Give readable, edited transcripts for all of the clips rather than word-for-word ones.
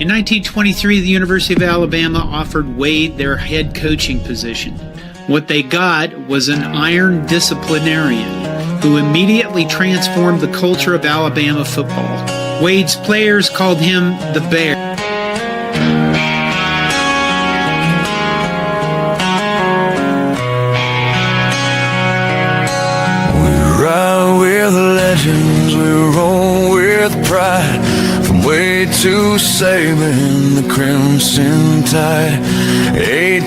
In 1923, the University of Alabama offered Wade their head coaching position. What they got was an iron disciplinarian who immediately transformed the culture of Alabama football. Wade's players called him the Bear. We ride with legends, we roll with pride. From Wade to Saban, the Crimson Tide. 18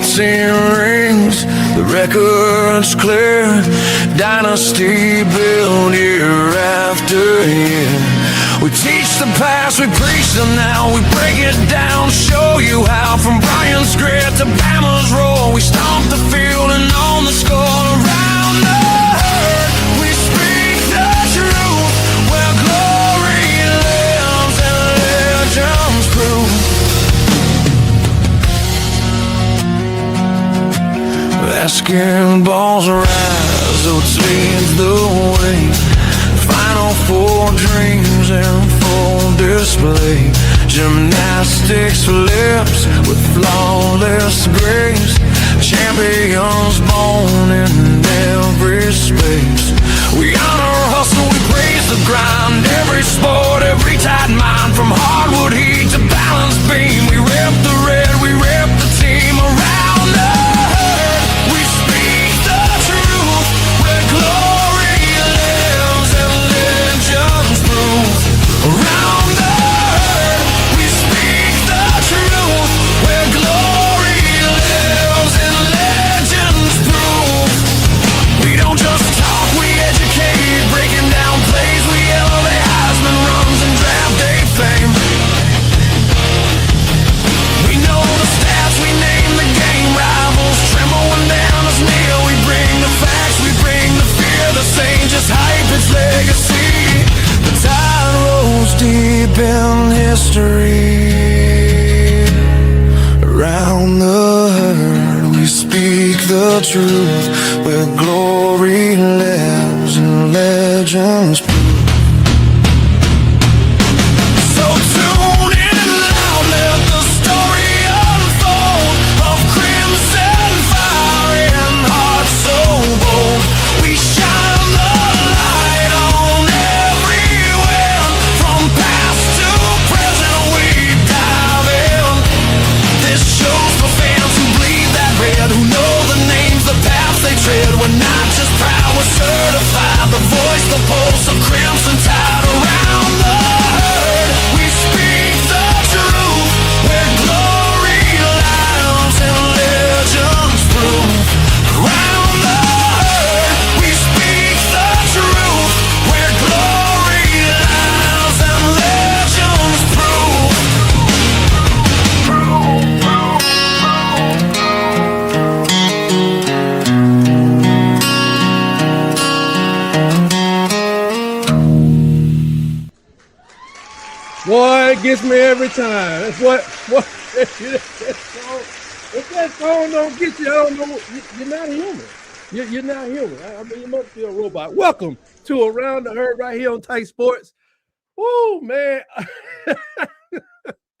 rings, the record's clear. Dynasty built year after year. We teach the past, we preach the now. We break it down, show you how. From Bryant's grit to Bama's roll, we stomp the field and on the score. Around the herd, we speak the truth. Where glory lives and legends prove. Basketball's rise, so it leads the way. Final Four dreams in full display. Gymnastics flips with flawless grace. Champions born in every space. We honor hustle, we praise the grind. Every sport, every tight mind. From hardwood heat to balance beam. We rep the red, we rep the team. Around the herd, we speak the truth. Where glory lives and legends prove. Around the herd, we speak the truth. Where glory lives and legends prove. We don't just talk, we educate. Breaking down plays, we elevate Heisman runs and draft day fame. We know the stats, we name the game. Rivals tremble when downers kneel. We bring the facts, we bring the fear. The same just hype its legacy. The tide rolls deep in history. Around the herd, we speak the truth. Where glory lives and legends prove. So tune in loud, let the story unfold. Of crimson fire and heart so bold. We shine the light on everywhere. From past to present we dive in. This show's for fans who bleed that red. Who know the names, the paths they tread. We're not just proud, we're certified. The voice, the pulse of Crimson Tide. Around the herd, we speak the truth. Where glory lives and legends prove. Around the herd, we speak the truth. Where glory lives and legends prove. Boy, it gets me every time. That's what if that song don't get you, I don't know. You're not human. You're not human. I mean, you must be a robot. Welcome to Around the Herd right here on Tight Sports. Woo, man.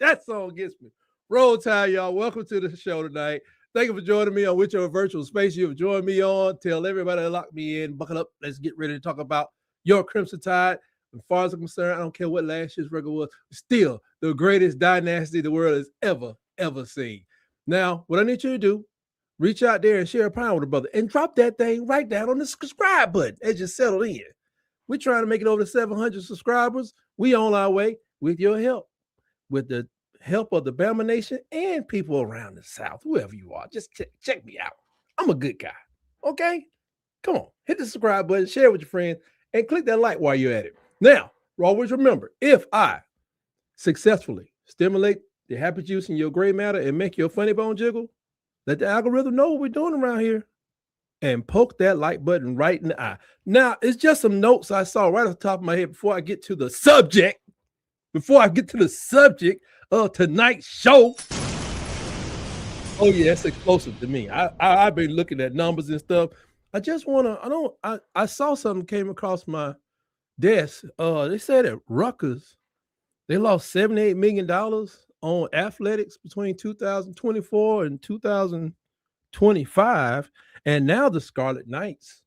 That song gets me. Roll Tide, y'all. Welcome to the show tonight. Thank you for joining me on whichever virtual space you've joined me on. Tell everybody to lock me in. Buckle up. Let's get ready to talk about your Crimson Tide. As far as I'm concerned, I don't care what last year's record was, still the greatest dynasty the world has ever seen. Now, what I need you to do, reach out there and share a pound with a brother and drop that thing right down on the subscribe button as you settle in. We're trying to make it over to 700 subscribers. We on our way with your help, with the help of the Bama Nation and people around the South, whoever you are. Just check me out. I'm a good guy, okay? Come on, hit the subscribe button, share it with your friends, and click that like while you're at it. Now, always remember, if I successfully stimulate the happy juice in your gray matter and make your funny bone jiggle, let the algorithm know what we're doing around here and poke that like button right in the eye. Now, it's just some notes I saw right off the top of my head before I get to the subject of tonight's show. Oh, yeah, it's explosive to me. I've been looking at numbers and stuff. I just want to, I saw something came across my desk. They said at Rutgers, they lost $78 million on athletics between 2024 and 2025. And now the Scarlet Knights,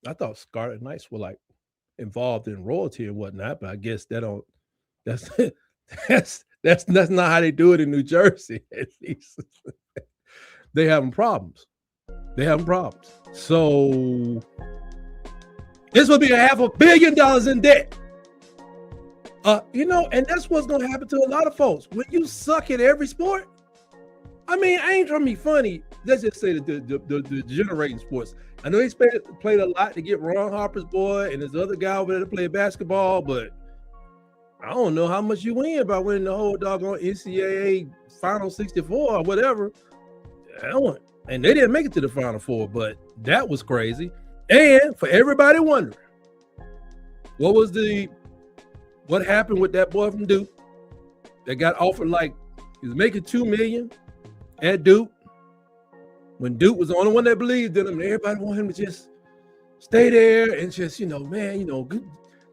I thought Scarlet Knights were like involved in royalty and whatnot, but I guess that's not how they do it in New Jersey, at least. They having problems. So this will be $500 million in debt. And that's what's gonna happen to a lot of folks when you suck at every sport. I mean, I ain't trying to be funny. Let's just say the generating sports. I know he played a lot to get Ron Harper's boy and this other guy over there to play basketball, but I don't know how much you win by winning the whole doggone NCAA Final 64 or whatever. And they didn't make it to the Final Four, but that was crazy. And for everybody wondering, what happened with that boy from Duke that got offered, like, he was making $2 million at Duke when Duke was the only one that believed in him, and everybody wanted him to just stay there and just,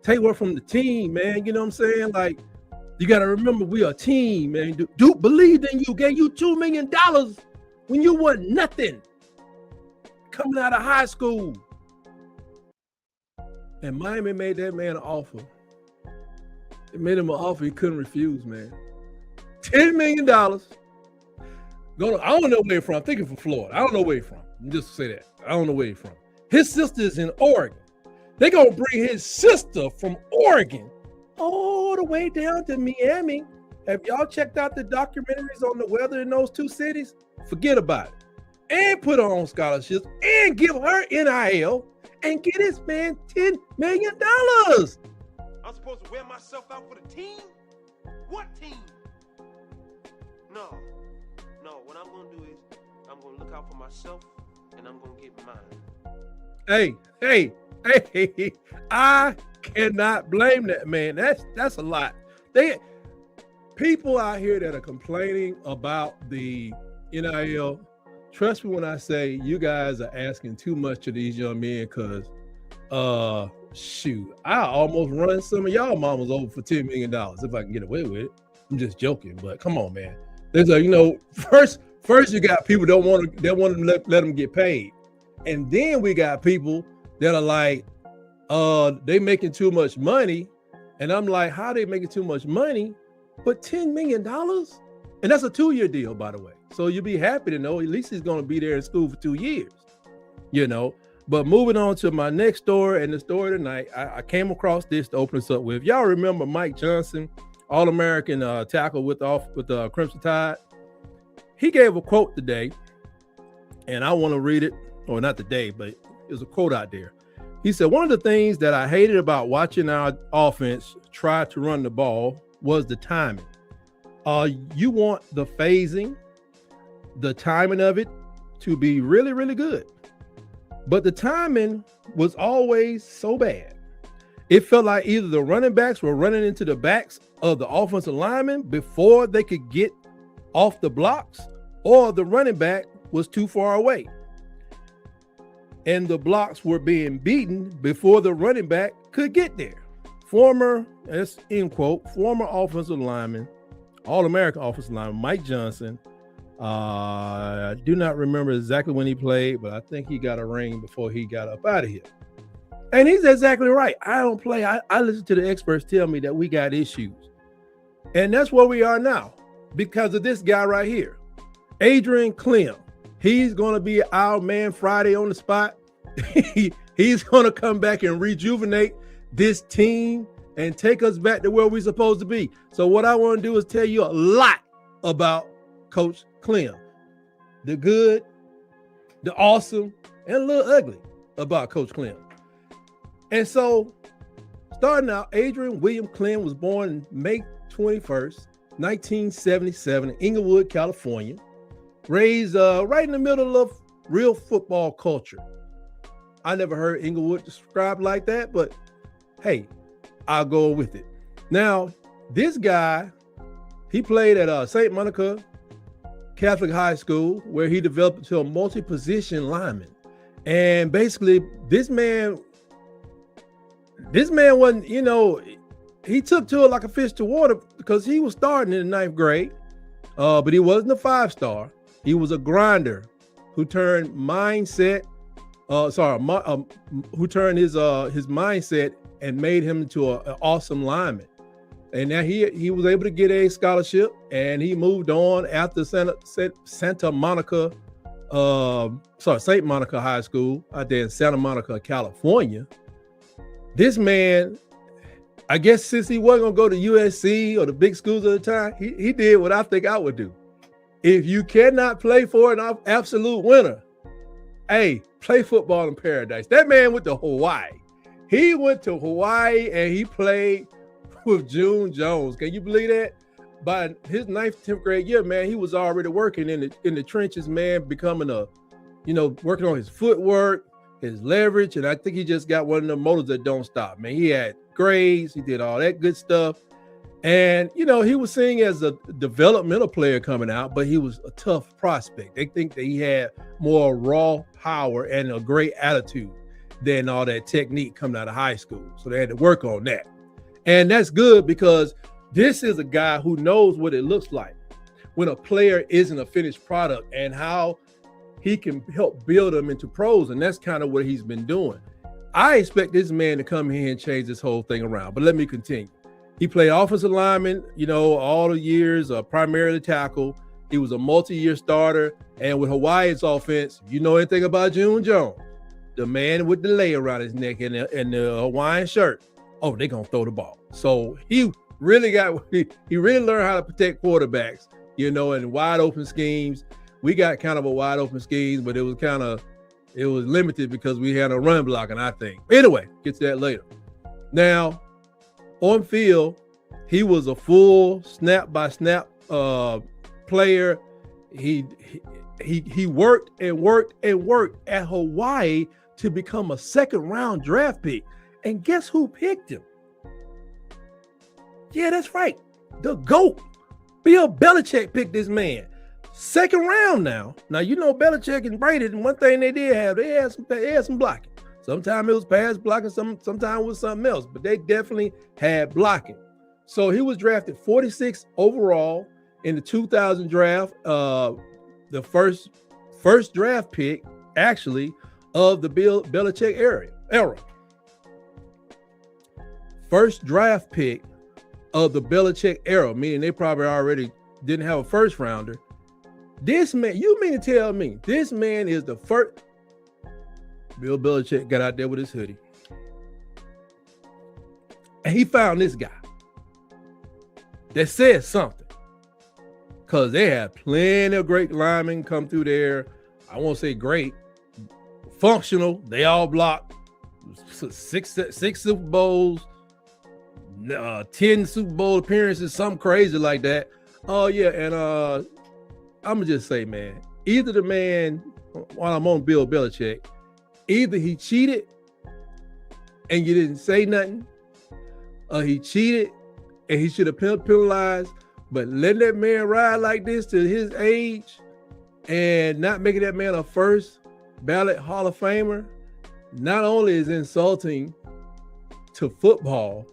take work from the team, man. You know what I'm saying? Like, you got to remember, we are a team, man. Duke believed in you, gave you $2 million when you were nothing coming out of high school. And Miami made that man an offer. It made him an offer he couldn't refuse, man. $10 million. I don't know where he's from. I'm thinking from Florida. I don't know where he's from. Just to say that. I don't know where he's from. His sister is in Oregon. They're going to bring his sister from Oregon all the way down to Miami. Have y'all checked out the documentaries on the weather in those two cities? Forget about it. And put her on scholarships and give her NIL and get this man $10 million. I'm supposed to wear myself out for the team? What team? No. What I'm going to do is I'm going to look out for myself and I'm going to get mine. Hey, I cannot blame that man. That's a lot. People out here that are complaining about the NIL, trust me when I say you guys are asking too much of these young men, because shoot, I almost run some of y'all mamas over for $10 million if I can get away with it. I'm just joking, but come on, man. There's first you got people that want to let them get paid, and then we got people that are like, they making too much money, and I'm like, how they making too much money? But $10 million, and that's a 2-year deal, by the way. So you'll be happy to know at least he's going to be there in school for 2 years, But moving on to my next story and the story tonight, I came across this to open us up with. Y'all remember Mike Johnson, All-American tackle with the Crimson Tide? He gave a quote today, and I want to read it, or not today, but there's a quote out there. He said, one of the things that I hated about watching our offense try to run the ball was the timing. You want the phasing, the timing of it to be really, really good. But the timing was always so bad. It felt like either the running backs were running into the backs of the offensive linemen before they could get off the blocks, or the running back was too far away. And the blocks were being beaten before the running back could get there. That's end quote, former offensive lineman, All-American offensive lineman, Mike Johnson. I do not remember exactly when he played, but I think he got a ring before he got up out of here. And he's exactly right. I don't play. I listen to the experts tell me that we got issues. And that's where we are now because of this guy right here, Adrian Clem. He's going to be our man Friday on the spot. He's going to come back and rejuvenate this team and take us back to where we're supposed to be. So what I want to do is tell you a lot about Coach Clem, the good, the awesome, and a little ugly about Coach Clem. And so starting out, Adrian William Clem was born May 21st, 1977 in Inglewood, California, raised right in the middle of real football culture. I never heard Inglewood described like that, but hey, I'll go with it. Now, this guy, he played at St. Monica Catholic High School, where he developed into a multi-position lineman. And basically, this man wasn't, he took to it like a fish to water because he was starting in the 9th grade. But he wasn't a 5-star. He was a grinder who turned who turned his mindset and made him into an awesome lineman. And now he was able to get a scholarship, and he moved on after St. Monica High School out there in Santa Monica, California. This man, I guess since he wasn't going to go to USC or the big schools at the time, he did what I think I would do. If you cannot play for an absolute winner, hey, play football in paradise. That man went to Hawaii. He went to Hawaii and he played with June Jones. Can you believe that? By his 9th, 10th grade year, man, he was already working in the trenches, man, becoming working on his footwork, his leverage, and I think he just got one of the motors that don't stop, man. He had grades, he did all that good stuff. And, he was seen as a developmental player coming out, but he was a tough prospect. They think that he had more raw power and a great attitude than all that technique coming out of high school. So they had to work on that. And that's good because this is a guy who knows what it looks like when a player isn't a finished product and how he can help build them into pros. And that's kind of what he's been doing. I expect this man to come here and change this whole thing around. But let me continue. He played offensive lineman, all the years, primarily tackle. He was a multi-year starter. And with Hawaii's offense, you know anything about June Jones, the man with the lei around his neck and the Hawaiian shirt. Oh, they're going to throw the ball. So he really learned how to protect quarterbacks, in wide open schemes. We got kind of a wide open scheme, but it was limited because we had a run blocking, I think. Anyway, get to that later. Now, on field, he was a full snap by snap player. He worked and worked and worked at Hawaii to become a 2nd round draft pick. And guess who picked him? Yeah, that's right. The GOAT. Bill Belichick picked this man. 2nd round now. Now, Belichick and Brady, and one thing they did have, they had some blocking. Sometimes it was pass blocking, sometimes it was something else, but they definitely had blocking. So he was drafted 46th overall in the 2000 draft, the first draft pick, actually, of the Bill Belichick era. First draft pick of the Belichick era, meaning they probably already didn't have a first rounder. This man, you mean to tell me this man is the first? Bill Belichick got out there with his hoodie. And he found this guy that said something. Because they had plenty of great linemen come through there. I won't say great, functional. They all blocked. Six Super Bowls, 10 Super Bowl appearances, something crazy like that. Oh, yeah. And I'm going to just say, man, either the man, while I'm on Bill Belichick, either he cheated and you didn't say nothing, or he cheated and he should have penalized, but letting that man ride like this to his age and not making that man a first ballot Hall of Famer, not only is insulting to football,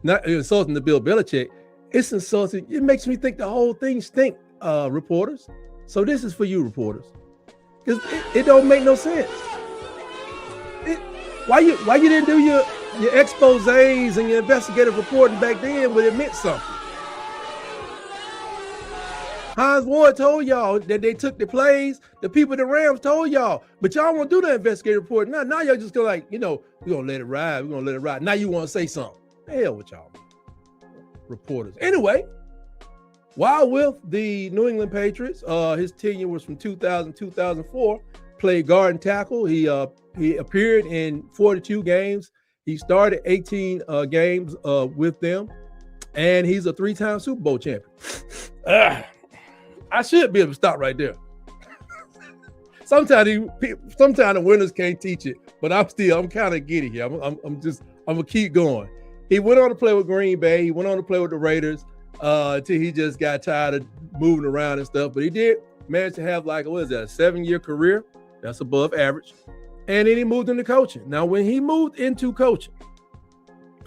not insulting to Bill Belichick, it's insulting. It makes me think the whole thing stink, reporters. So this is for you, reporters, because it don't make no sense. Why you didn't do your exposés and your investigative reporting back then when it meant something? Hines Ward told y'all that they took the plays. The people at the Rams told y'all, but y'all won't do the investigative report. Now y'all just go like, we're going to let it ride. We're going to let it ride. Now you want to say something. The hell with y'all, reporters. Anyway, while with the New England Patriots, his tenure was from 2000 to 2004, played guard and tackle. He appeared in 42 games. He started 18 games with them, and he's a 3-time Super Bowl champion. I should be able to stop right there. Sometimes the winners can't teach it, but I'm kind of giddy here. I'm gonna keep going. He went on to play with Green Bay. He went on to play with the Raiders until he just got tired of moving around and stuff. But he did manage to have a 7-year career. That's above average. And then he moved into coaching. Now, when he moved into coaching,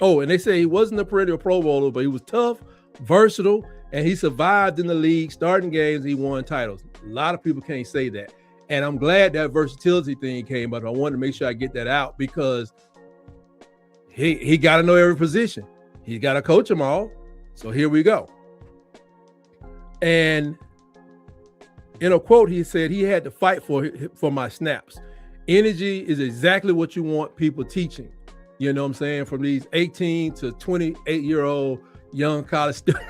and they say he wasn't a perennial Pro Bowler, but he was tough, versatile. And he survived in the league, starting games, he won titles. A lot of people can't say that. And I'm glad that versatility thing came up. I wanted to make sure I get that out because he got to know every position. He's got to coach them all. So here we go. And in a quote, he said he had to fight for my snaps. Energy is exactly what you want people teaching. You know what I'm saying? From these 18 to 28-year-old young college students.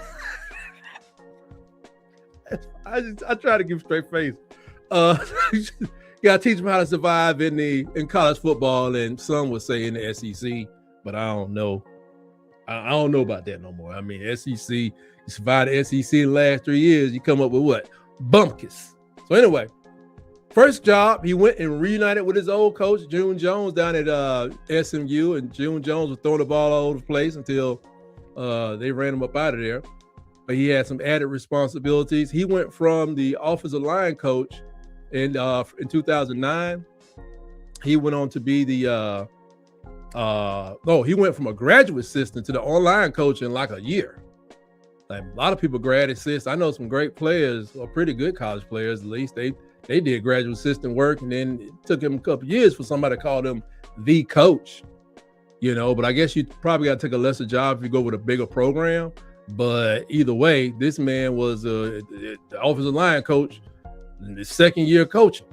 I try to give straight face. You gotta teach them how to survive in college football, and some would say in the SEC, but I don't know. I don't know about that no more. I mean, SEC, you survived the SEC in the last 3 years, you come up with what? Bumpkins. So anyway, first job, he went and reunited with his old coach, June Jones, down at SMU, and June Jones was throwing the ball all over the place until they ran him up out of there. But he had some added responsibilities. He went from the offensive line coach in 2009. He went on to be he went from a graduate assistant to the online coach in like a year. Like a lot of people grad assist. I know some great players, or pretty good college players at least. They did graduate assistant work, and then it took him a couple years for somebody to call them the coach. You know, but I guess you probably got to take a lesser job if you go with a bigger program. But either way, this man was the offensive line coach in his second year coaching.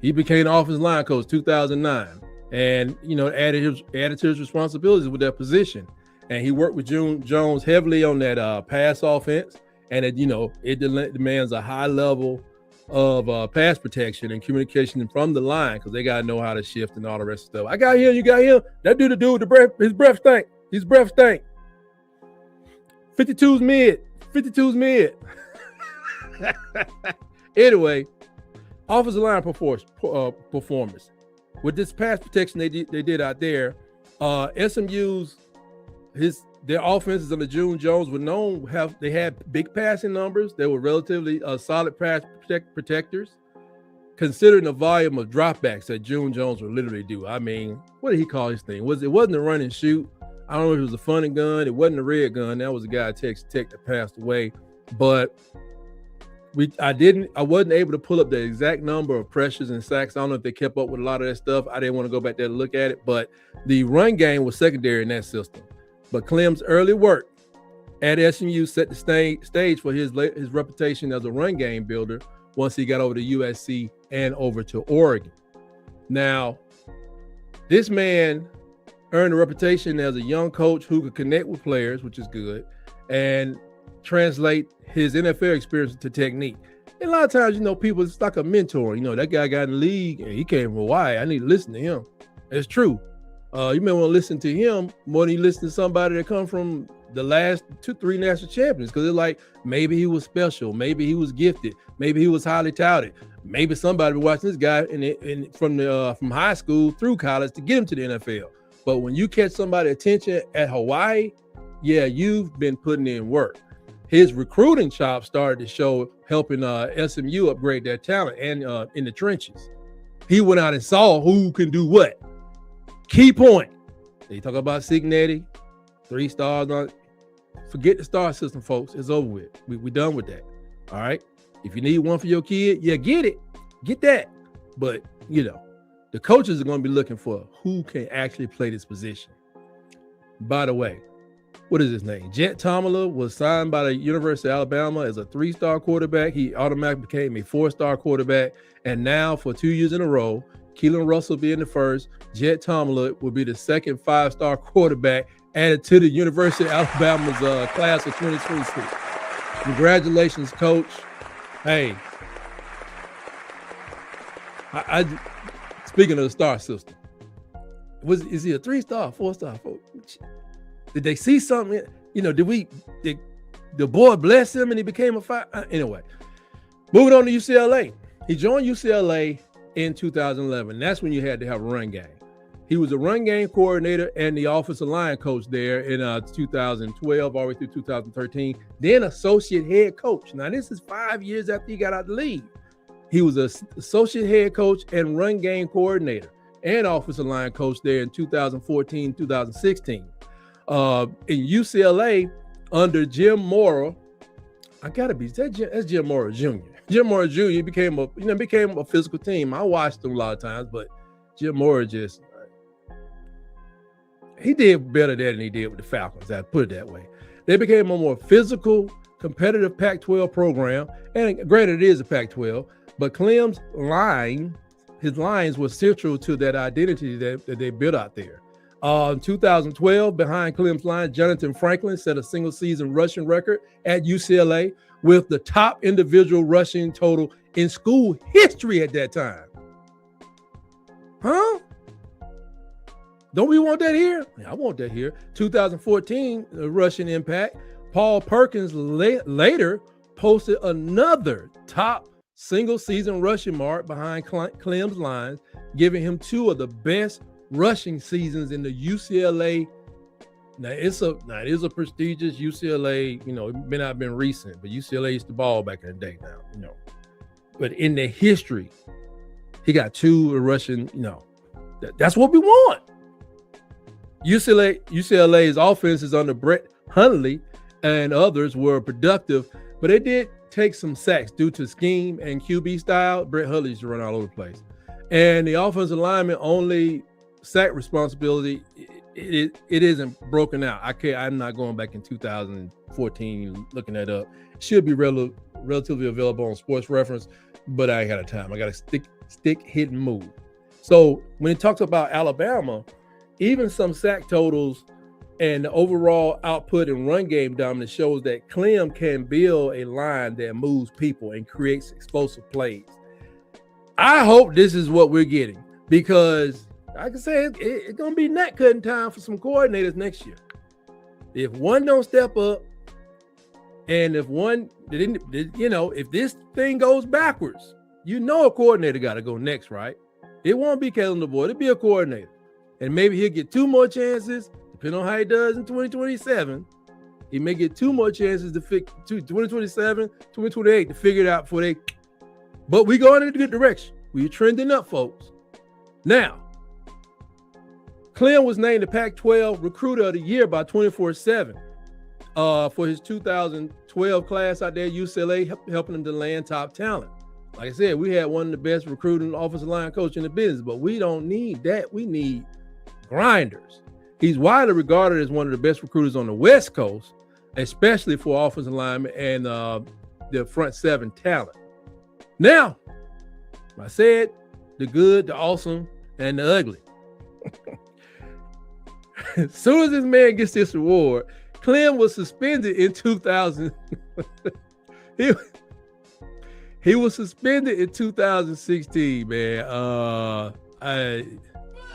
He became the offensive line coach 2009, and added to his responsibilities with that position. And he worked with June Jones heavily on that pass offense, and it demands a high level of pass protection and communication from the line because they got to know how to shift and all the rest of stuff. I got him, you got him. That dude with the breath, his breath stank. His breath stank. 52's mid. 52's mid. Anyway, offensive line performance. With this pass protection they did out there, SMU's their offenses under June Jones were known they had big passing numbers. They were relatively solid pass protectors, considering the volume of dropbacks that June Jones would literally do. I mean, what did he call his thing? It wasn't a run and shoot. I don't know if it was a fun and gun. It wasn't a red gun. That was a guy at Texas Tech that passed away. But I wasn't able to pull up the exact number of pressures and sacks. I don't know if they kept up with a lot of that stuff. I didn't want to go back there to look at it. But the run game was secondary in that system. But Clem's early work at SMU set the stage for his reputation as a run game builder once he got over to USC and over to Oregon. Now, this man earned a reputation as a young coach who could connect with players, which is good, and translate his NFL experience to technique. And a lot of times, people, it's like a mentor. That guy got in the league and he came from Hawaii. I need to listen to him. It's true. You may want to listen to him more than you listen to somebody that come from the last 2-3 national champions, because it's like maybe he was special, maybe he was gifted, maybe he was highly touted, maybe somebody was watching this guy from high school through college to get him to the NFL. But when you catch somebody's attention at Hawaii, yeah, you've been putting in work. His recruiting chops started to show, helping SMU upgrade their talent and in the trenches. He went out and saw who can do what. Key point. They talk about Signetti, 3 stars on. Forget the star system, folks. It's over with. We done with that. All right. If you need one for your kid, yeah, get it. Get that. But the coaches are going to be looking for who can actually play this position. By the way, what is his name? Jet Tomala was signed by the University of Alabama as a 3-star quarterback. He automatically became a 4-star quarterback. And now for 2 years in a row, Keelan Russell being the first, Jet Tomala will be the second 5-star quarterback added to the University of Alabama's class of 2026. Congratulations, coach. Hey, I speaking of the star system, is he a 3-star, 4-star? Did they see something? Did the boy bless him and he became a 5? Anyway, moving on to UCLA. He joined UCLA in 2011. That's when you had to have a run game. He was a run game coordinator and the offensive line coach there in 2012 all the way through 2013. Then associate head coach. Now, this is 5 years after he got out of the league. He was an associate head coach and run game coordinator and offensive line coach there in 2014, 2016. In UCLA, under Jim Mora. That's Jim Mora Jr. Jim Mora Jr. became a physical team. I watched him a lot of times, but Jim Mora he did better there than he did with the Falcons. I put it that way. They became a more physical, competitive Pac-12 program. And granted, it is a Pac-12, but Clem's his lines were central to that identity that they built out there. In 2012, behind Clem's line, Jonathan Franklin set a single-season rushing record at UCLA with the top individual rushing total in school history at that time. Huh? Don't we want that here? Yeah, I want that here. 2014, the rushing impact. Paul Perkins later posted another top single-season rushing mark behind Clem's lines, giving him two of the best rushing seasons in the UCLA. Now it is a prestigious UCLA, it may not have been recent, but UCLA used to ball back in the day now, But in the history, he got two rushing, that's what we want. UCLA's offenses under Brett Hundley and others were productive, but it did take some sacks due to scheme and QB style. Brett Hundley used to run all over the place. And the offensive lineman only sack responsibility, it isn't broken out. I'm not going back in 2014 looking that up. It should be relatively available on Sports Reference, but I ain't got time. I got to stick, hit, and move. So when it talks about Alabama, even some sack totals and the overall output and run game dominance shows that Clem can build a line that moves people and creates explosive plays. I hope this is what we're getting, because like I said, it's going to be nut cutting time for some coordinators next year. If one don't step up, and if one didn't, if this thing goes backwards, a coordinator got to go next, right? It won't be Kellen DeBoer. It'll be a coordinator. And maybe he'll get two more chances, depending on how he does in 2027. He may get two more chances to 2027, 2028 to figure it out before they. But we going in a good direction. We're trending up, folks. Now, Clem was named the Pac-12 Recruiter of the Year by 24/7 for his 2012 class out there at UCLA, helping him to land top talent. Like I said, we had one of the best recruiting offensive line coach in the business, but we don't need that. We need grinders. He's widely regarded as one of the best recruiters on the West Coast, especially for offensive linemen and the front seven talent. Now, I said the good, the awesome, and the ugly. As soon as this man gets this award, Clem was suspended in 2000. He was suspended in 2016, man.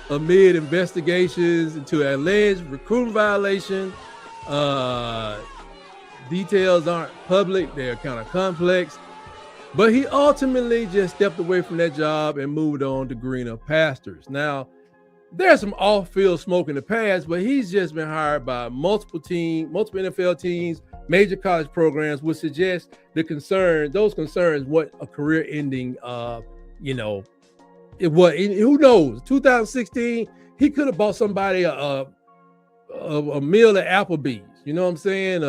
Amid investigations into alleged recruiting violation. Details aren't public; they're kind of complex. But he ultimately just stepped away from that job and moved on to greener pastures. Now, there's some off-field smoke in the past, but he's just been hired by multiple NFL teams, major college programs, which suggest those concerns, what a career-ending, it was. Who knows? 2016, he could have bought somebody a meal at Applebee's. You know what I'm saying?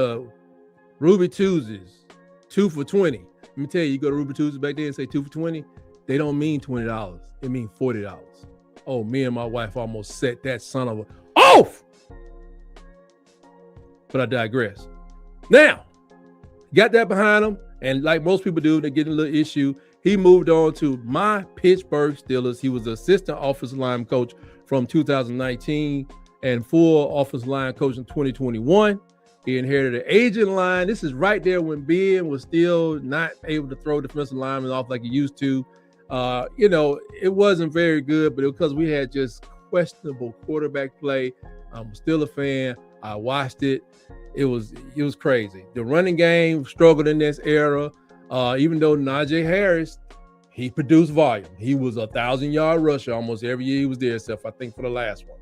Ruby Tuesdays, 2 for $20. Let me tell you, you go to Ruby Tuesdays back there and say 2 for $20. They don't mean $20. It means $40. Oh, me and my wife almost set that son of a off. But I digress. Now, got that behind him, and like most people do, they get a little issue. He moved on to my Pittsburgh Steelers. He was the assistant offensive line coach from 2019 and full offensive line coach in 2021. He inherited an aging line. This is right there when Ben was still not able to throw defensive linemen off like he used to. It wasn't very good, but it was because we had just questionable quarterback play. I'm still a fan. I watched it. It was crazy. The running game struggled in this era. Even though Najee Harris, he produced volume. He was a 1,000-yard rusher almost every year he was there, except I think for the last one.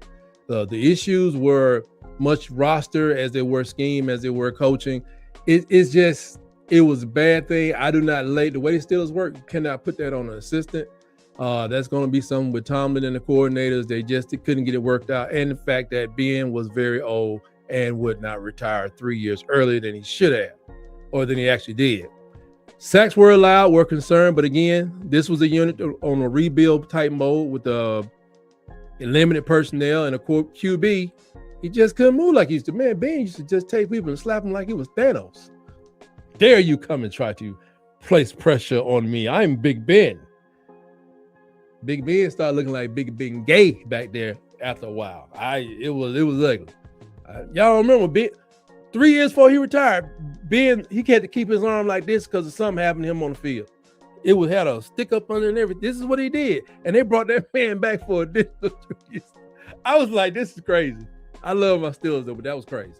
The issues were much roster as they were scheme, as they were coaching. It was a bad thing. I do not the way the Steelers work, you cannot put that on an assistant. That's going to be something with Tomlin and the coordinators. They just couldn't get it worked out. And the fact that Ben was very old and would not retire 3 years earlier than he should have, or than he actually did. Sacks were allowed, were concerned, but again, this was a unit on a rebuild type mode with limited personnel and a QB. He just couldn't move like he used to. Man, Ben used to just take people and slap him like he was Thanos. Dare you come and try to place pressure on me? I'm Big Ben. Big Ben started looking like Big Ben Gay back there after a while. It was ugly. Y'all remember Ben? 3 years before he retired, Ben, he had to keep his arm like this because of something happened to him on the field. It had a stick up under and everything. This is what he did. And they brought that man back for additional 3 years. I was like, this is crazy. I love my Steelers though, but that was crazy.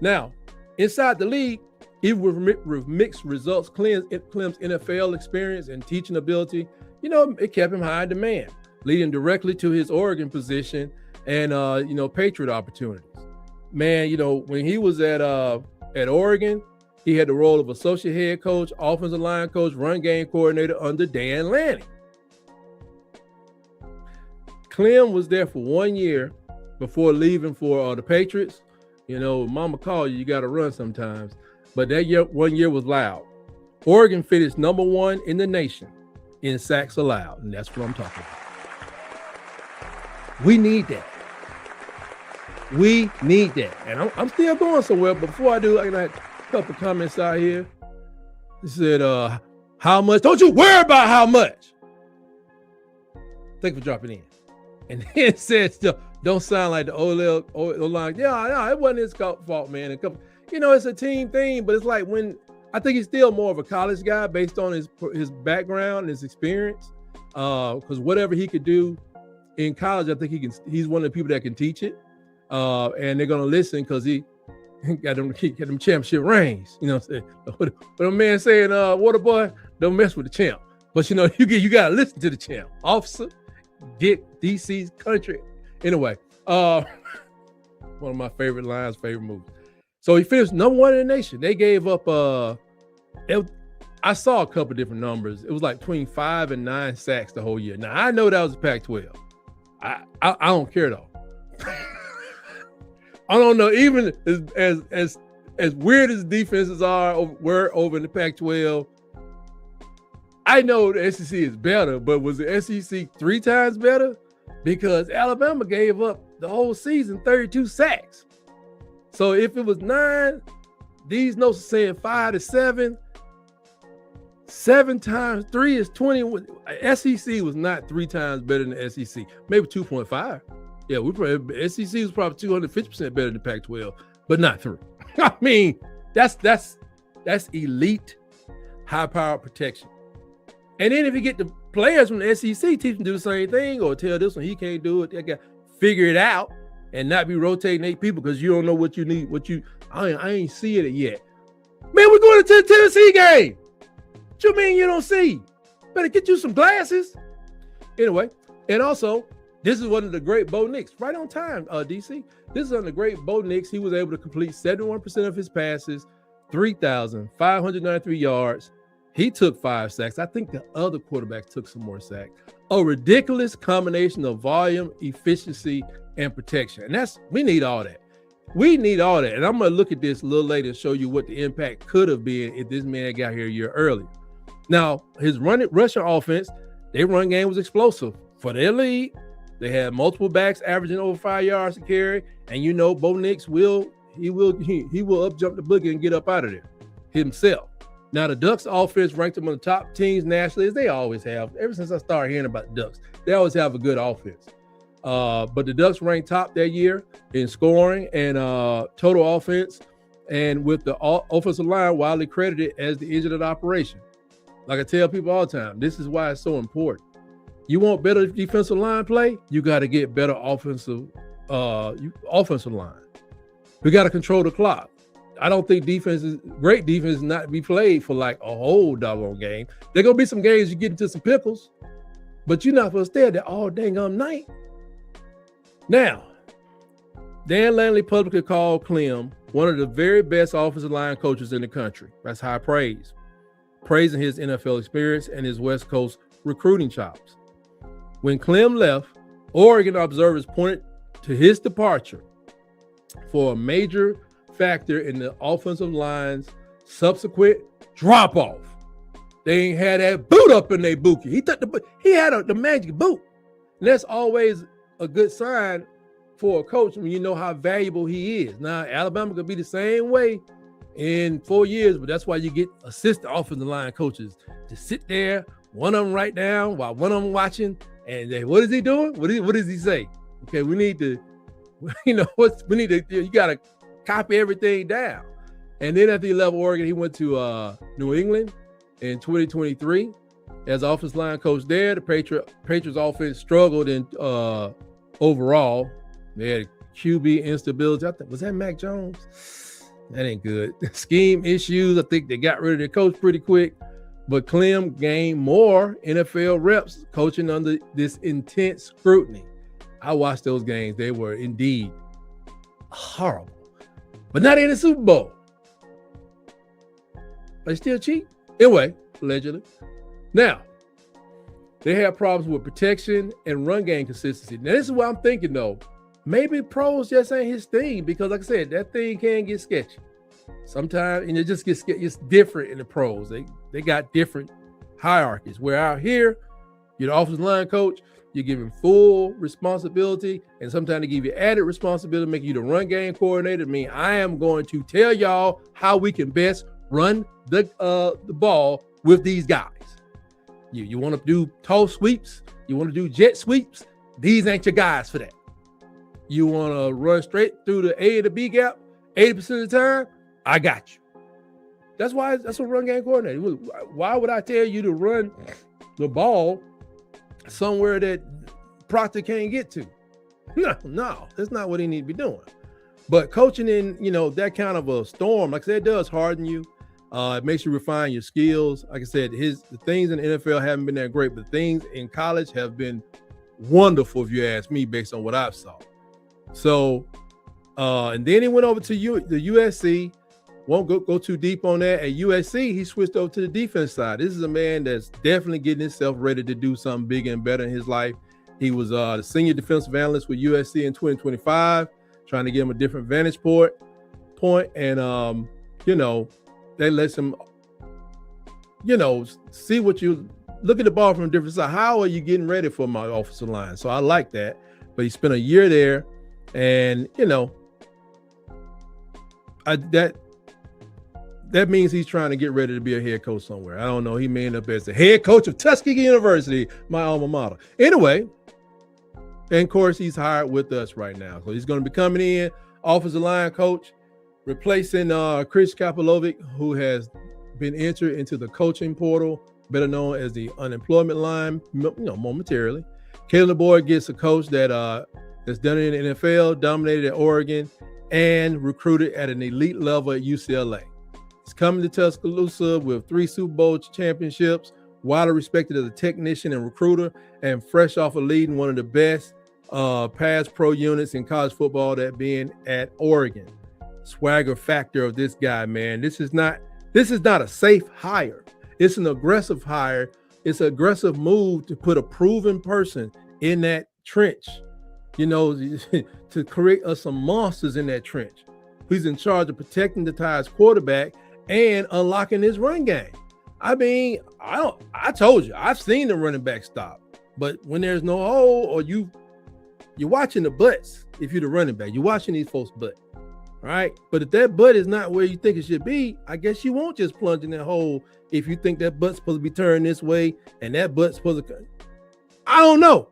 Now, inside the league, even with mixed results, Clem's NFL experience and teaching ability, it kept him high in demand, leading directly to his Oregon position and, Patriot opportunities. Man, when he was at Oregon, he had the role of associate head coach, offensive line coach, run game coordinator under Dan Lanning. Clem was there for 1 year before leaving for the Patriots. Mama called you got to run sometimes. But that 1 year was loud. Oregon finished number 1 in the nation in sacks allowed, and that's what I'm talking about. We need that. We need that. And I'm still going somewhere. But before I do, I got a couple comments out here. He said, how much? Don't you worry about how much. Thank you for dropping in. And then it said, don't sound like the old line. Yeah, it wasn't his fault, man. It's a team thing, but it's like when I think he's still more of a college guy based on his background and his experience. Because whatever he could do in college, I think he's one of the people that can teach it. And they're gonna listen because he got them championship rings. You know what I'm saying? But a man saying, water boy, don't mess with the champ. But you gotta listen to the champ. Officer, get DC's country. Anyway, one of my favorite lines, favorite movies. So he finished number 1 in the nation. They gave up I saw a couple different numbers. It was like between 5 and 9 sacks the whole year. Now I know that was a Pac-12. I don't care though. I don't know. Even as weird as defenses were over in the Pac-12, I know the SEC is better, but was the SEC 3 times better? Because Alabama gave up the whole season 32 sacks. So if it was 9, these notes are saying 5 to 7. 7 times 3 is 20. SEC was not 3 times better than the SEC. Maybe 2.5. Yeah, SEC was probably 250% better than the Pac-12, but not 3. I mean, that's elite, high-powered protection. And then if you get the players from the SEC, teach them to do the same thing, or tell this one he can't do it, they got to figure it out and not be rotating 8 people because you don't know what you need. I ain't seeing it yet. Man, we're going to the Tennessee game. What you mean you don't see? Better get you some glasses. Anyway, and also, this is one of the great Bo Nix, right on time, DC. This is one of the great Bo Nix. He was able to complete 71% of his passes, 3,593 yards. He took 5 sacks. I think the other quarterback took some more sacks. A ridiculous combination of volume, efficiency, and protection. And we need all that. We need all that. And I'm going to look at this a little later and show you what the impact could have been if this man got here a year earlier. Now, his rushing offense, their run game was explosive. For their lead, they had multiple backs averaging over 5 yards to carry. And Bo Nix will up jump the boogie and get up out of there himself. Now, the Ducks offense ranked them on the top teams nationally, as they always have. Ever since I started hearing about the Ducks, they always have a good offense. But the Ducks ranked top that year in scoring and total offense, and with the offensive line widely credited as the engine of the operation. Like I tell people all the time, this is why it's so important. You want better defensive line play, you got to get better offensive line. We got to control the clock. I don't think great defense is not to be played for like a whole doggone game. There gonna be some games you get into some pickles, but you're not supposed to stay there all dang night. Now, Dan Lanning publicly called Clem one of the very best offensive line coaches in the country. That's high praise. Praising his NFL experience and his West Coast recruiting chops. When Clem left, Oregon observers pointed to his departure for a major factor in the offensive line's subsequent drop off. They ain't had that boot up in their bookie. He had the magic boot. And that's always a good sign for a coach when you know how valuable he is. Now, Alabama could be the same way in 4 years, but that's why you get assistant offensive line coaches to sit there, one of them write down while one of them watching, and they, what is he doing? What does he say? Okay, we need to, you got to copy everything down. And then after he left Oregon, he went to New England in 2023 as offensive line coach there. The Patriots offense struggled in overall. They had QB instability. I think, was that Mac Jones? That ain't good. Scheme issues. I think they got rid of their coach pretty quick. But Clem gained more NFL reps coaching under this intense scrutiny. I watched those games. They were indeed horrible. But not in the Super Bowl. They still cheat. Anyway, allegedly. Now, they have problems with protection and run game consistency. Now, this is what I'm thinking, though. Maybe pros just ain't his thing because, like I said, that thing can get sketchy. Sometimes, and it just gets it's different in the pros. They got different hierarchies. Where out here, you're the offensive line coach, you're giving full responsibility, and sometimes they give you added responsibility, make you the run game coordinator. I mean, I am going to tell y'all how we can best run the ball with these guys. You want to do toe sweeps, you want to do jet sweeps, these ain't your guys for that. You want to run straight through the A to B gap 80% of the time, I got you. That's a run game coordinator. Why would I tell you to run the ball somewhere that Proctor can't get to? No, that's not what he need to be doing. But coaching in, that kind of a storm, like I said, it does harden you. It makes you refine your skills. Like I said, the things in the NFL haven't been that great, but things in college have been wonderful, if you ask me, based on what I've saw. So, and then he went over to the USC. Won't go too deep on that. At USC, he switched over to the defense side. This is a man that's definitely getting himself ready to do something bigger and better in his life. He was the senior defensive analyst with USC in 2025, trying to give him a different vantage point. And, they let him, see what you look at the ball from a different side. How are you getting ready for my offensive line? So I like that. But he spent a year there, and that means he's trying to get ready to be a head coach somewhere. I don't know. He may end up as the head coach of Tuskegee University, my alma mater. Anyway, and of course, he's hired with us right now. So he's going to be coming in, offensive line coach, replacing Chris Kapolovic, who has been entered into the coaching portal, better known as the unemployment line, momentarily. Caleb Boyd gets a coach that's done it in the NFL, dominated at Oregon, and recruited at an elite level at UCLA. He's coming to Tuscaloosa with 3 Super Bowl championships, widely respected as a technician and recruiter, and fresh off of leading one of the best pass pro units in college football, that being at Oregon. Swagger factor of this guy, man. This is not a safe hire. It's an aggressive hire. It's an aggressive move to put a proven person in that trench, to create us some monsters in that trench. He's in charge of protecting the Tide's quarterback and unlocking his run game. I mean, I told you, I've seen the running back stop, but when there's no hole, or you're watching the butts, if you're the running back, you're watching these folks' butt. Right? But if that butt is not where you think it should be, I guess you won't just plunge in that hole if you think that butt's supposed to be turned this way and that butt's supposed to. I don't know.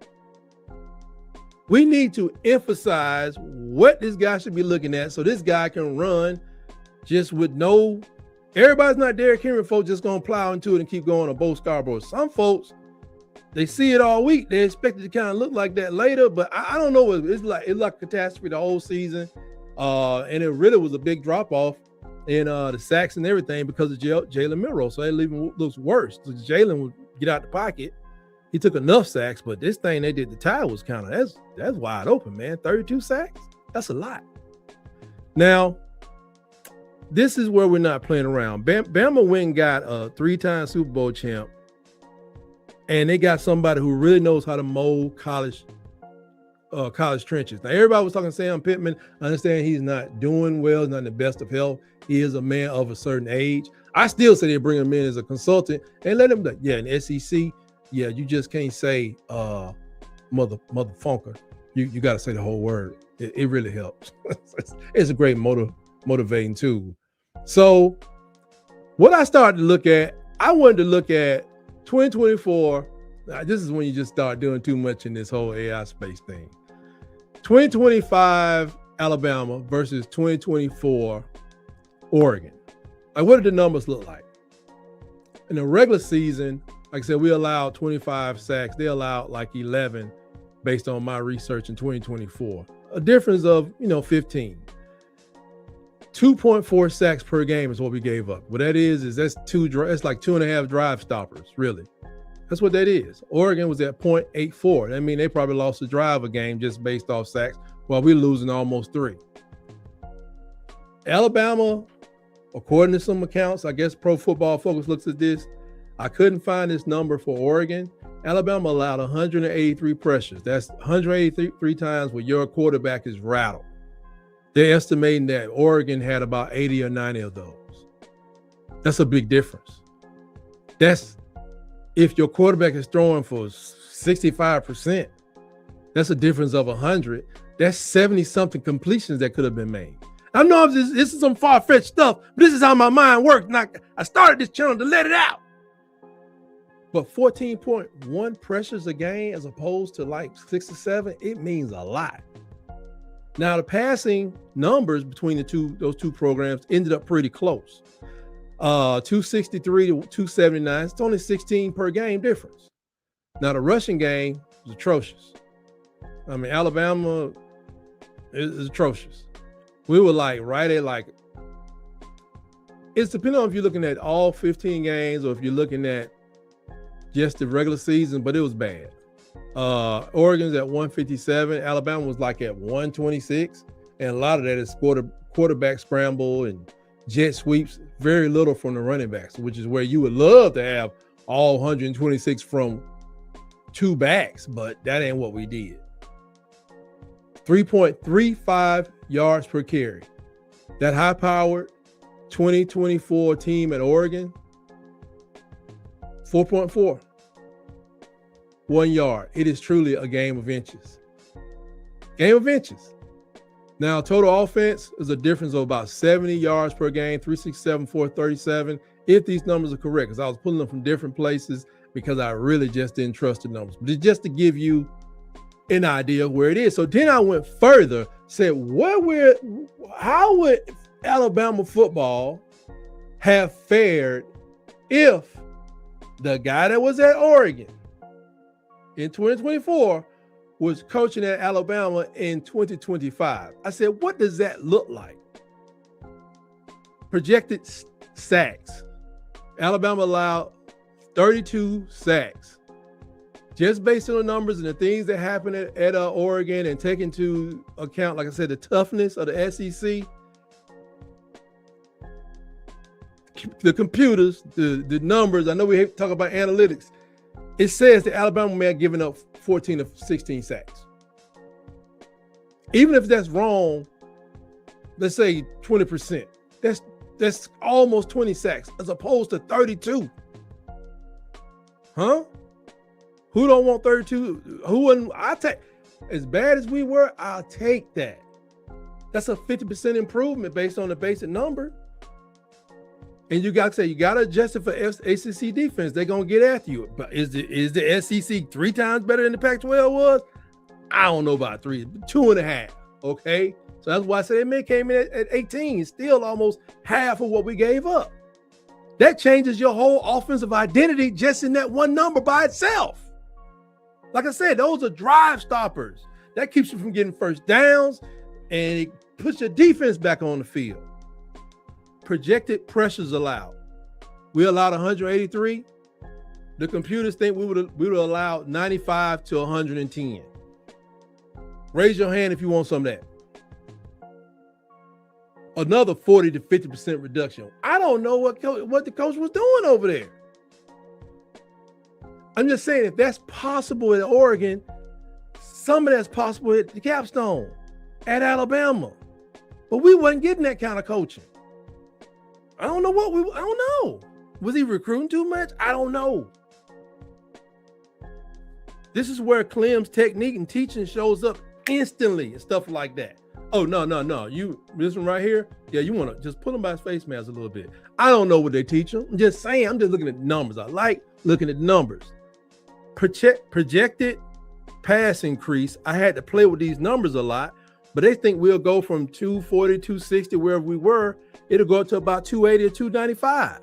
We need to emphasize what this guy should be looking at so this guy can run just with no. Everybody's not Derrick Henry folks just going to plow into it and keep going on Bo Scarborough. Some folks, they see it all week. They expect it to kind of look like that later, but I don't know. It's like a catastrophe the whole season. And it really was a big drop off in the sacks and everything because of Jalen Milroe. So it even looks worse. So Jalen would get out the pocket. He took enough sacks, but this thing they did the Tide was kind of that's wide open, man. 32 sacks. That's a lot. Now, this is where we're not playing around. Bama went and got a 3-time Super Bowl champ, and they got somebody who really knows how to mold college college trenches. Now, everybody was talking Sam Pittman. I understand he's not doing well, he's not in the best of health. He is a man of a certain age. I still say they bring him in as a consultant and let him, in the SEC, you just can't say motherfunker. You got to say the whole word. It really helps. It's a great motivating tool. So what I started to look at, I wanted to look at 2024. Now, this is when you just start doing too much in this whole AI space thing. 2025 Alabama versus 2024 Oregon. Like, what did the numbers look like? In the regular season, like I said, we allowed 25 sacks. They allowed like 11 based on my research in 2024. A difference of, 15. 2.4 sacks per game is what we gave up. What that is that's like 2.5 drive stoppers, really. That's what that is. Oregon was at 0.84. That means they probably lost a drive a game just based off sacks, while we're losing almost 3. Alabama, according to some accounts, I guess Pro Football Focus looks at this. I couldn't find this number for Oregon. Alabama allowed 183 pressures. That's 183 times where your quarterback is rattled. They're estimating that Oregon had about 80 or 90 of those. That's a big difference. That's if your quarterback is throwing for 65%, that's a difference of 100. That's 70-something completions that could have been made. I know this is some far-fetched stuff, but this is how my mind works. And I started this channel to let it out. But 14.1 pressures a game as opposed to like 6 or 7, it means a lot. Now, the passing numbers between those two programs ended up pretty close. 263 to 279. It's only 16 per game difference. Now, the rushing game is atrocious. I mean, Alabama is atrocious. We were right at it's depending on if you're looking at all 15 games or if you're looking at just the regular season, but it was bad. Oregon's at 157. Alabama was at 126. And a lot of that is quarterback scramble and jet sweeps, very little from the running backs, which is where you would love to have all 126 from 2 backs, but that ain't what we did. 3.35 yards per carry. That high-powered 2024 team at Oregon, 4.4. 1 yard. It is truly a game of inches. Game of inches. Now, total offense is a difference of about 70 yards per game, 367, 437, if these numbers are correct, because I was pulling them from different places because I really just didn't trust the numbers. But just to give you an idea of where it is. So then I went further, said, how would Alabama football have fared if the guy that was at Oregon in 2024 was coaching at Alabama in 2025? I said, what does that look like? Projected sacks. Alabama allowed 32 sacks. Just based on the numbers and the things that happened at Oregon and taking into account, like I said, the toughness of the SEC, the computers, the numbers, I know we hate to talk about analytics. It says that Alabama may have given up 14 of 16 sacks. Even if that's wrong, let's say 20%. That's almost 20 sacks as opposed to 32. Huh? Who don't want 32? Who wouldn't? I take, as bad as we were, I'll take that. That's a 50% improvement based on the basic number. And you got to adjust it for ACC defense. They're going to get after you. But is the SEC 3 times better than the Pac-12 was? I don't know about 3, 2.5. Okay. So that's why I said it came in at 18, still almost half of what we gave up. That changes your whole offensive identity just in that one number by itself. Like I said, those are drive stoppers. That keeps you from getting first downs and it puts your defense back on the field. Projected pressures allowed. We allowed 183. The computers think we would allow 95 to 110. Raise your hand if you want some of that. Another 40 to 50% reduction. I don't know what the coach was doing over there. I'm just saying, if that's possible in Oregon, some of that's possible at the capstone at Alabama. But we wasn't getting that kind of coaching. I don't know. Was he recruiting too much? I don't know. This is where Clem's technique and teaching shows up instantly and stuff like that. Oh, no. This one right here, yeah, you want to just pull him by his face mask a little bit. I don't know what they teach him. I'm just saying, I'm just looking at numbers. I like looking at numbers. Projected pass increase. I had to play with these numbers a lot, but they think we'll go from 240, 260, wherever we were. It'll go up to about 280 or 295.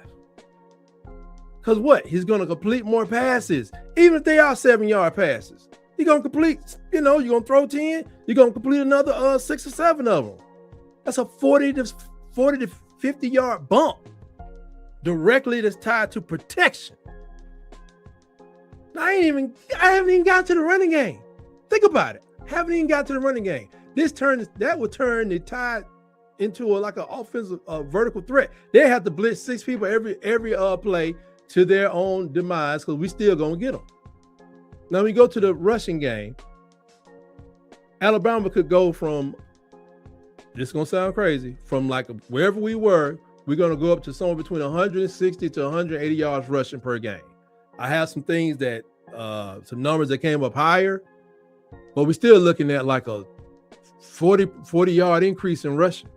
Because what? He's going to complete more passes, even if they are 7-yard passes. You're going to complete, you're going to throw 10, you're going to complete another 6 or 7 of them. That's a 40 to 50-yard bump directly that's tied to protection. I haven't even got to the running game. Think about it. Haven't even got to the running game. That would turn the Tide into like an offensive vertical threat. They have to blitz 6 people every play to their own demise because we still gonna get them. Now we go to the rushing game. Alabama could go from, this is gonna sound crazy, from like wherever we were, we're gonna go up to somewhere between 160 to 180 yards rushing per game. I have some things that, some numbers that came up higher, but we're still looking at like a 40-yard increase in rushing.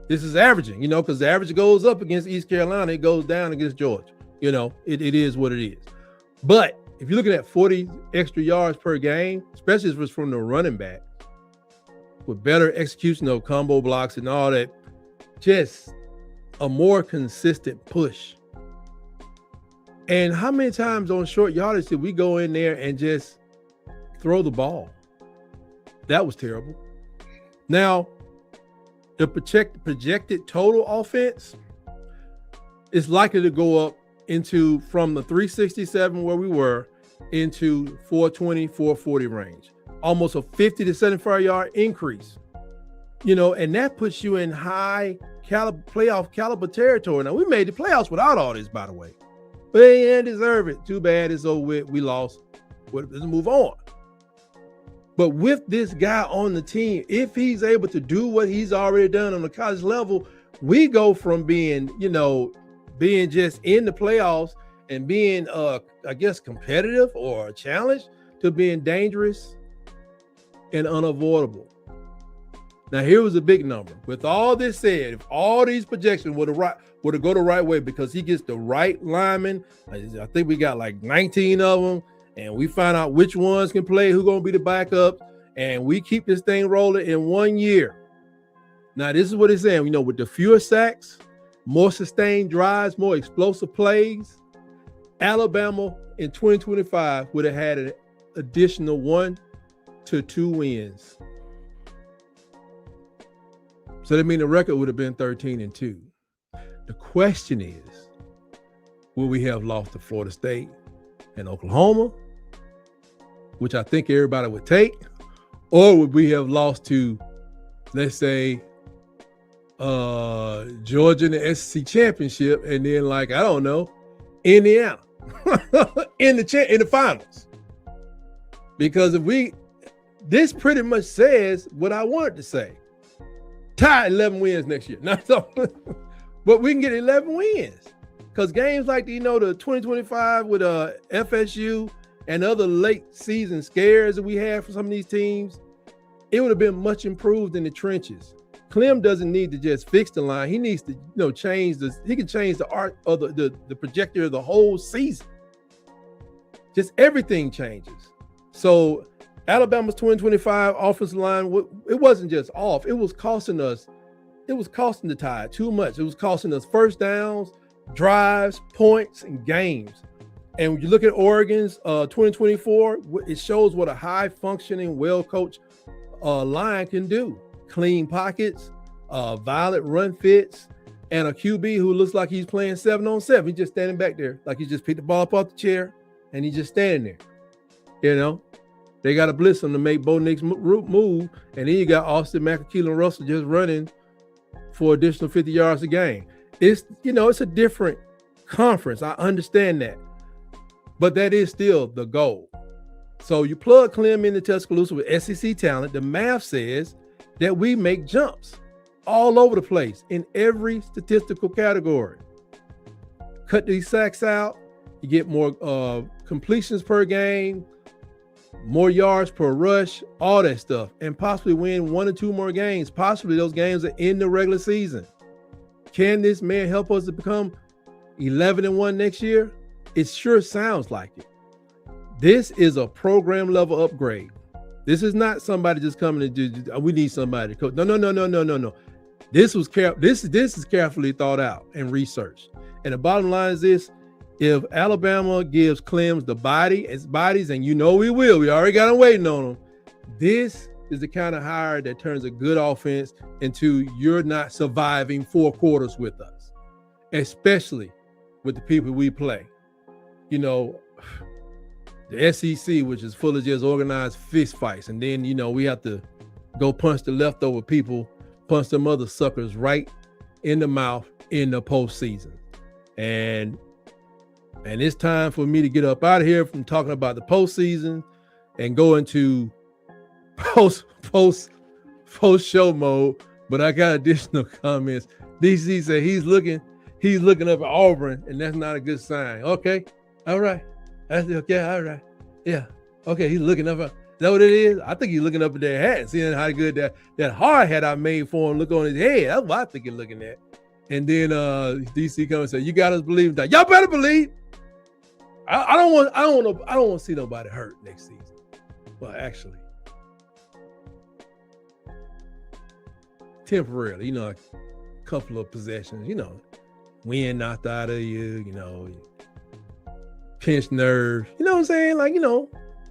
This is averaging, because the average goes up against East Carolina, it goes down against Georgia. It is what it is. But if you're looking at 40 extra yards per game, especially if it's from the running back, with better execution of combo blocks and all that, just a more consistent push. And how many times on short yardage did we go in there and just throw the ball? That was terrible. Now, the projected total offense is likely to go up from the 367 where we were into 420, 440 range. Almost a 50 to 75-yard increase. And that puts you in high playoff caliber territory. Now, we made the playoffs without all this, by the way. But they didn't deserve it. Too bad, it's over with. We lost. Let's move on. But with this guy on the team, if he's able to do what he's already done on the college level, we go from being just in the playoffs and being, competitive or a challenge to being dangerous and unavoidable. Now, here was a big number. With all this said, if all these projections were to go the right way because he gets the right lineman, I think we got like 19 of them, and we find out which ones can play, who's going to be the backup, and we keep this thing rolling in 1 year. Now, this is what it's saying. With the fewer sacks, more sustained drives, more explosive plays, Alabama in 2025 would have had an additional 1 to 2 wins. So that means the record would have been 13-2. The question is, will we have lost to Florida State and Oklahoma, which I think everybody would take, or would we have lost to, let's say, Georgia in the SEC championship, and then Indiana in the finals? Because this pretty much says what I wanted to say. Tie 11 wins next year. But we can get 11 wins. Because games like the 2025 with FSU and other late season scares that we had for some of these teams, it would have been much improved in the trenches. Clem doesn't need to just fix the line. He needs to change this. He can change the art of the trajectory of the whole season. Just everything changes. So Alabama's 2025 offensive line, it wasn't just off. It was costing us. It was costing the Tide too much. It was costing us first downs, drives, points, and games. And when you look at Oregon's 2024, it shows what a high-functioning, well-coached line can do. Clean pockets, violent run fits, and a QB who looks like he's playing 7-on-7. He's just standing back there, like he just picked the ball up off the chair, and he's just standing there. They got to blitz him to make Bo Nix move, and then you got Austin McAkeel and Russell just running for additional 50 yards a game. It's a different conference. I understand that, but that is still the goal. So you plug Clem into Tuscaloosa with SEC talent. The math says that we make jumps all over the place in every statistical category. Cut these sacks out, you get more completions per game, more yards per rush, all that stuff, and possibly win 1 or 2 more games. Possibly those games are in the regular season. Can this man help us to become 11-1 next year? It sure sounds like it. This is a program level upgrade. This is not somebody just coming and do, we need somebody to coach. No. This is carefully thought out and researched. And the bottom line is this: if Alabama gives Clem's the bodies, and you know we will, we already got them waiting on them. This is the kind of hire that turns a good offense into you're not surviving 4 quarters with us, especially with the people we play. You know, the SEC, which is full of just organized fist fights, and then we have to go punch the leftover people, punch them other suckers right in the mouth in the postseason. And it's time for me to get up out of here from talking about the postseason and go into post show mode. But I got additional comments. DC said he's looking up at Auburn, and that's not a good sign. Okay, all right, that's okay, all right, yeah, okay. He's looking up. Is that what it is? I think he's looking up at their hat, seeing how good that hard hat I made for him look on his head. That's what I think he's looking at. And then DC comes and said, "You got us believe that. Y'all better believe." I don't want to see nobody hurt next season. Well, actually, temporarily, a couple of possessions, wind knocked out of you, pinched nerves, you know what I'm saying? Like,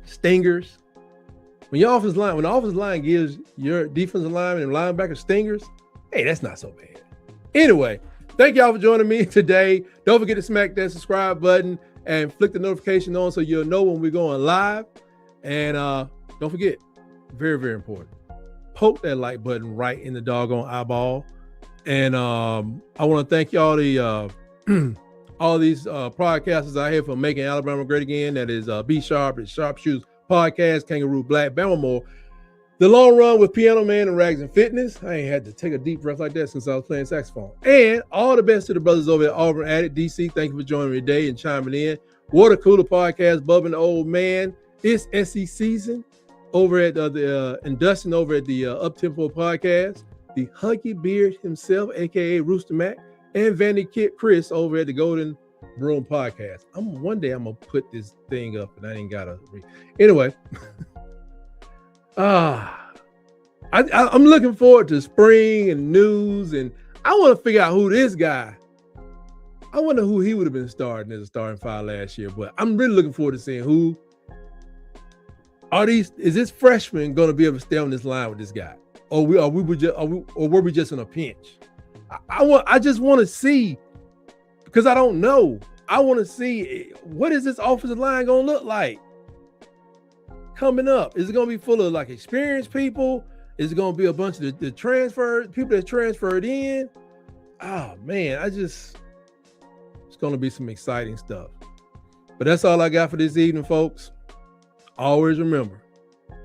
stingers. When the offensive line gives your defensive lineman and linebacker stingers, hey, that's not so bad. Anyway, thank y'all for joining me today. Don't forget to smack that subscribe button and flick the notification on so you'll know when we're going live. And don't forget, very, very important, poke that like button right in the doggone eyeball. And I want to thank y'all, all these podcasters out here for making Alabama great again. That is Be Sharp, it's Sharp Shoes Podcast, Kangaroo Black, Bama More, The Long Run with Piano Man and Rags and Fitness. I ain't had to take a deep breath like that since I was playing saxophone. And all the best to the brothers over at Auburn Addict. DC, thank you for joining me today and chiming in. Water Cooler Podcast, Bub and the Old Man. It's SEC season over at and Dustin over at the Up-Tempo Podcast. The Hunky Beard himself, a.k.a. Rooster Mac, and Vandy Kid Chris over at the Golden Broom Podcast. One day I'm going to put this thing up, and I ain't got to read. Anyway, I'm looking forward to spring and news, and I want to figure out who this guy. I wonder who he would have been starting as a starting 5 last year, but I'm really looking forward to seeing who. Is this freshman going to be able to stay on this line with this guy? Or were we just in a pinch? I just want to see, because I don't know. I want to see, what is this offensive line going to look like coming up? Is it going to be full of like experienced people? Is it going to be a bunch of the people that transferred in? Oh man, it's going to be some exciting stuff. But that's all I got for this evening, folks. Always remember,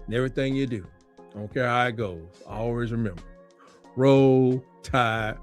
in everything you do, I don't care how it goes, always remember, roll, tide,